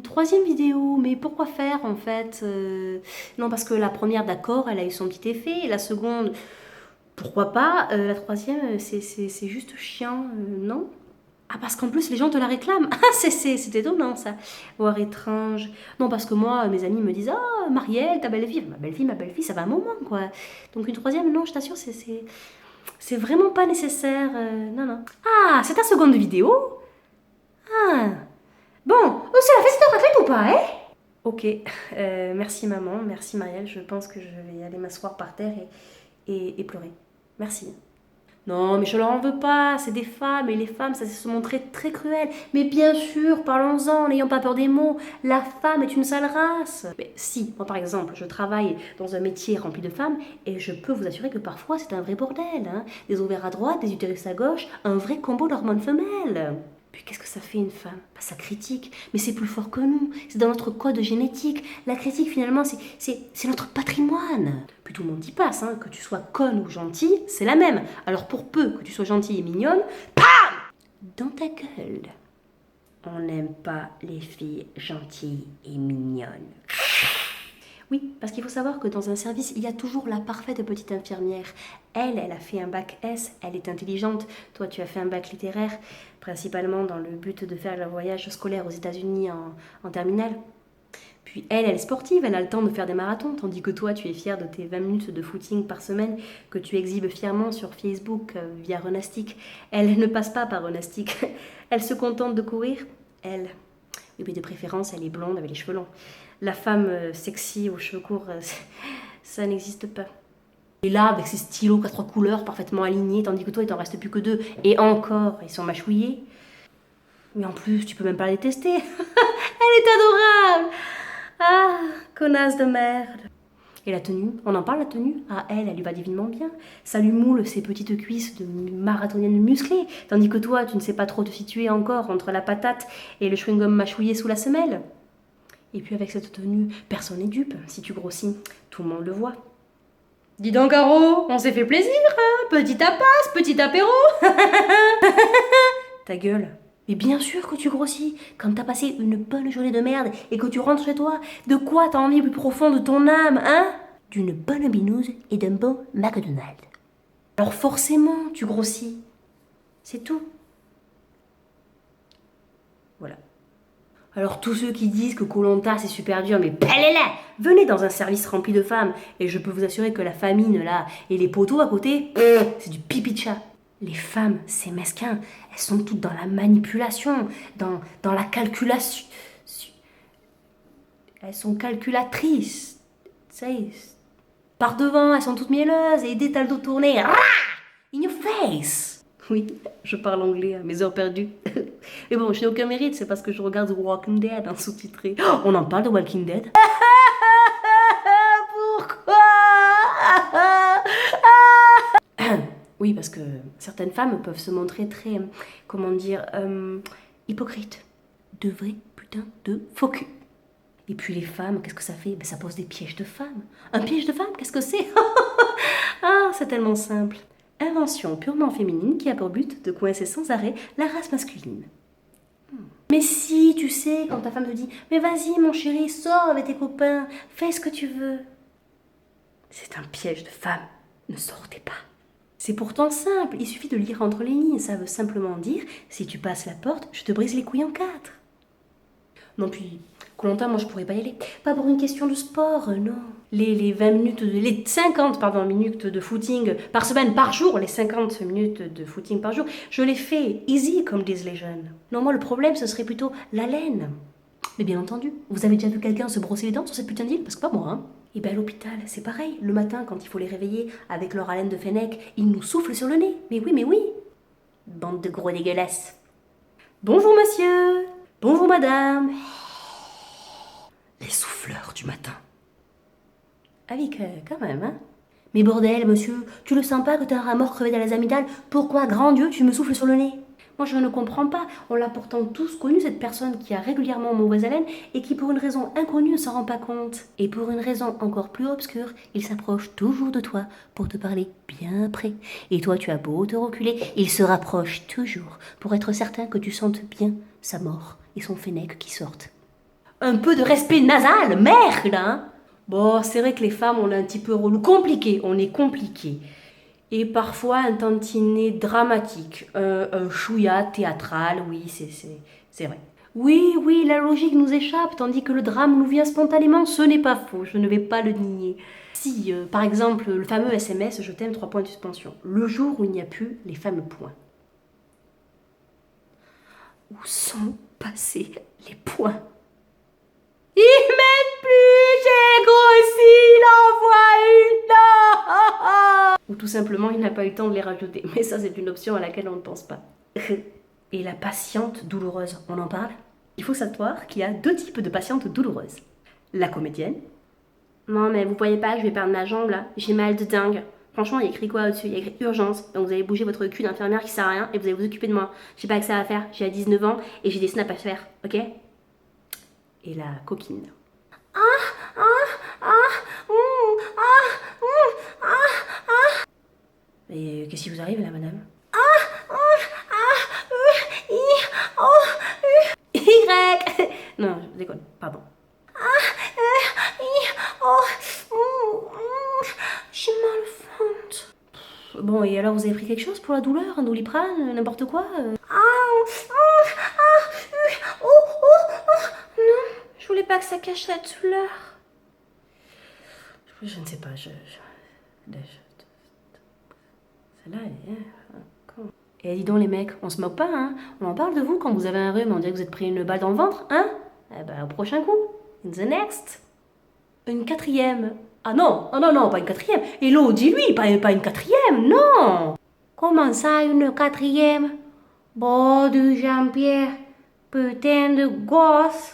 troisième vidéo, mais pourquoi faire en fait Non, parce que la première, d'accord, elle a eu son petit effet, et la seconde, pourquoi pas, la troisième, c'est juste chiant, non? Ah, parce qu'en plus, les gens te la réclament. Ah, c'est étonnant, ça. Voire étrange. Non, parce que moi, mes amis me disent, ah, Marielle, ta belle-fille. Ma belle-fille, ça va un moment, quoi. Donc une troisième, non, je t'assure, c'est vraiment pas nécessaire. Non, non. Ah, c'est ta seconde vidéo? Ah. Bon, oh, c'est la fête de raclette ou pas, hein? Ok, merci maman, merci Marielle. Je pense que je vais aller m'asseoir par terre et pleurer. Merci. Non, mais je leur en veux pas, c'est des femmes, et les femmes, ça se montrer très cruel. Mais bien sûr, parlons-en, n'ayons pas peur des mots. La femme est une sale race. Mais si, moi par exemple, je travaille dans un métier rempli de femmes, et je peux vous assurer que parfois c'est un vrai bordel. Hein. Des ovaires à droite, des utérus à gauche, un vrai combo d'hormones femelles. Puis qu'est-ce que ça fait une femme? Bah, ça critique, mais c'est plus fort que nous, c'est dans notre code génétique. La critique finalement, c'est notre patrimoine. Puis tout le monde y passe, hein, que tu sois conne ou gentille, c'est la même. Alors pour peu que tu sois gentille et mignonne, PAM! Dans ta gueule. On n'aime pas les filles gentilles et mignonnes. Oui, parce qu'il faut savoir que dans un service, il y a toujours la parfaite petite infirmière. Elle a fait un bac S, elle est intelligente. Toi, tu as fait un bac littéraire, principalement dans le but de faire le voyage scolaire aux États-Unis en terminale. Puis elle est sportive, elle a le temps de faire des marathons, tandis que toi, tu es fière de tes 20 minutes de footing par semaine que tu exhibes fièrement sur Facebook via Runastic. Elle ne passe pas par Runastic. Elle se contente de courir, elle. Et puis de préférence, elle est blonde avec les cheveux longs. La femme sexy aux cheveux courts, ça n'existe pas. Et là, avec ses stylos à 3 couleurs parfaitement alignés, tandis que toi, il t'en reste plus que 2. Et encore, ils sont mâchouillés. Mais en plus, tu peux même pas la détester. Elle est adorable. Ah, connasse de merde. Et la tenue, on en parle la tenue? Ah, elle lui va divinement bien. Ça lui moule ses petites cuisses de marathonienne musclée, tandis que toi, tu ne sais pas trop te situer encore entre la patate et le chewing-gum mâchouillé sous la semelle. Et puis avec cette tenue, personne n'est dupe. Si tu grossis, tout le monde le voit. Dis donc, Caro, on s'est fait plaisir, hein? Petit tapas, petit apéro. Ta gueule. Mais bien sûr que tu grossis. Quand t'as passé une bonne journée de merde et que tu rentres chez toi, de quoi t'as envie plus profond de ton âme, hein? D'une bonne binouse et d'un bon McDonald's. Alors forcément, tu grossis. C'est tout. Voilà. Alors tous ceux qui disent que koh c'est super dur, mais pelez-les! Venez dans un service rempli de femmes et je peux vous assurer que la famine là et les poteaux à côté, c'est du pipi de chat. Les femmes, c'est mesquin, elles sont toutes dans la manipulation, dans la calculation. Elles sont calculatrices. Ça y est. Par devant, elles sont toutes mielleuses et dès t'as le dos tourné, in your face! Oui, je parle anglais à mes heures perdues. Mais bon, je n'ai aucun mérite, c'est parce que je regarde The Walking Dead en sous-titré. Oh, on en parle de Walking Dead? Pourquoi? Oui, parce que certaines femmes peuvent se montrer très, comment dire, hypocrites. De vrais putains de faux cul. Et puis les femmes, qu'est-ce que ça fait? Ben, ça pose des pièges de femmes. Un piège de femme, qu'est-ce que c'est? Ah, c'est tellement simple. Invention purement féminine qui a pour but de coincer sans arrêt la race masculine. Mais si, tu sais, quand ta femme te dit « Mais vas-y, mon chéri, sors avec tes copains, fais ce que tu veux. » C'est un piège de femme. Ne sortez pas. C'est pourtant simple, il suffit de lire entre les lignes. Ça veut simplement dire « Si tu passes la porte, je te brise les couilles en 4. » Non, puis, Koh-Lanta, moi je pourrais pas y aller. Pas pour une question de sport, non. Les 20 minutes, les 50 minutes de footing par semaine, par jour, les 50 minutes de footing par jour, je les fais easy, comme disent les jeunes. Non, moi le problème, ce serait plutôt la laine. Mais bien entendu, vous avez déjà vu quelqu'un se brosser les dents sur cette putain d'île? Parce que pas moi, hein. Et bien à l'hôpital, c'est pareil. Le matin, quand il faut les réveiller avec leur haleine de fennec, ils nous soufflent sur le nez. Mais oui. Bande de gros dégueulasses. Bonjour monsieur. Bonjour madame. Les souffleurs du matin. Ah oui, quand même, hein. Mais bordel, monsieur, tu le sens pas que t'as un rat mort crevé dans les amygdales? Pourquoi, grand Dieu, tu me souffles sur le nez? Moi, je ne comprends pas. On l'a pourtant tous connu, cette personne qui a régulièrement mauvaise haleine et qui, pour une raison inconnue, ne s'en rend pas compte. Et pour une raison encore plus obscure, il s'approche toujours de toi pour te parler bien près. Et toi, tu as beau te reculer, il se rapproche toujours pour être certain que tu sentes bien sa mort et son fennec qui sortent. Un peu de respect nasal, merde, hein. Bon, c'est vrai que les femmes, on est un petit peu relou. Compliqué, on est compliqué. Et parfois un tantinet dramatique, un chouïa théâtral, oui, c'est vrai. Oui, oui, la logique nous échappe, tandis que le drame nous vient spontanément, ce n'est pas faux, je ne vais pas le nier. Si, par exemple, le fameux SMS, je t'aime, 3 points de suspension, le jour où il n'y a plus les fameux points. Où sont passés les points? Ils mettent plus, j'ai grossi, il envoie une. Ou tout simplement, il n'a pas eu le temps de les rajouter. Mais ça, c'est une option à laquelle on ne pense pas. Et la patiente douloureuse, on en parle? Il faut savoir qu'il y a 2 types de patientes douloureuses. La comédienne. Non, mais vous voyez pas, je vais perdre ma jambe là. J'ai mal de dingue. Franchement, il y a écrit quoi au-dessus? Il y a écrit urgence. Donc vous allez bouger votre cul d'infirmière qui sert à rien et vous allez vous occuper de moi. J'ai pas que ça à faire. J'ai 19 ans et j'ai des snaps à faire, ok? Et la coquine. Et qu'est-ce qui vous arrive là, madame? Y. Non, je déconne, pardon. J'ai mal au ventre. Bon, et alors vous avez pris quelque chose pour la douleur? Un Doliprane, n'importe quoi? Non, je voulais pas que ça cache la douleur. Je ne sais pas, celle-là, elle est. Et dis donc les mecs, on se moque pas, hein? On en parle de vous quand vous avez un rhume, on dirait que vous êtes pris une balle dans le ventre, hein? Eh ben, au prochain coup. In the next. Une quatrième. Ah non, oh non, non, pas une quatrième. Hello, dis-lui, pas une quatrième, non. Comment ça, une quatrième? Bon, du Jean-Pierre, putain de gosse.